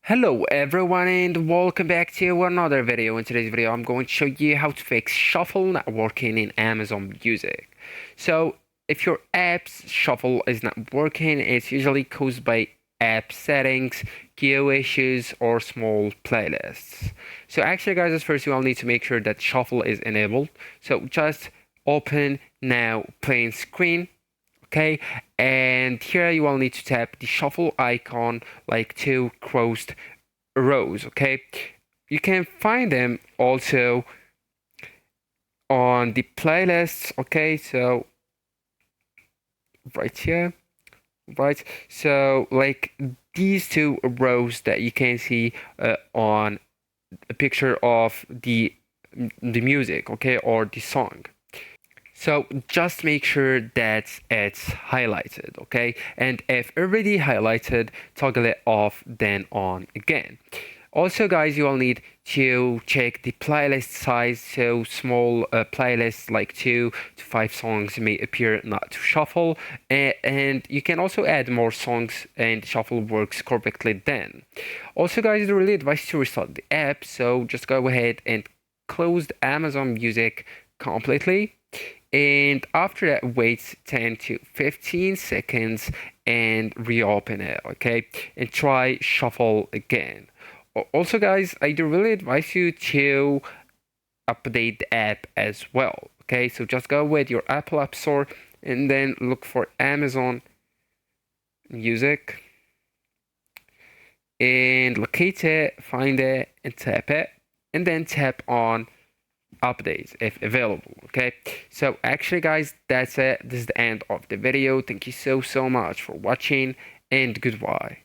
Hello everyone and welcome back to another video. In today's video I'm going to show you how to fix shuffle not working in Amazon Music. So if your app's shuffle is not working, it's usually caused by app settings, queue issues, or small playlists. So actually guys, as first you will need to make sure that shuffle is enabled. So just open now playing screen. Okay, and here you will need to tap the shuffle icon like two crossed rows. Okay, you can find them also on the playlists. Okay, so right here, right, so like these two rows that you can see on a picture of the music, okay, or the song. So just make sure that it's highlighted, okay? And if already highlighted, toggle it off, then on again. Also, guys, you will need to check the playlist size. So small playlists like 2 to 5 songs may appear not to shuffle. And you can also add more songs and shuffle works correctly then. Also, guys, I really advise to restart the app. So just go ahead and close the Amazon Music completely, and after that wait 10 to 15 seconds and reopen it, okay, and try shuffle again. Also guys, I do really advise you to update the app as well, okay, so just go with your Apple App Store and then look for Amazon Music and locate it, find it, and tap it, and then tap on updates if available. Okay, so actually guys, that's it. This is the end of the video. Thank you so much for watching, and goodbye.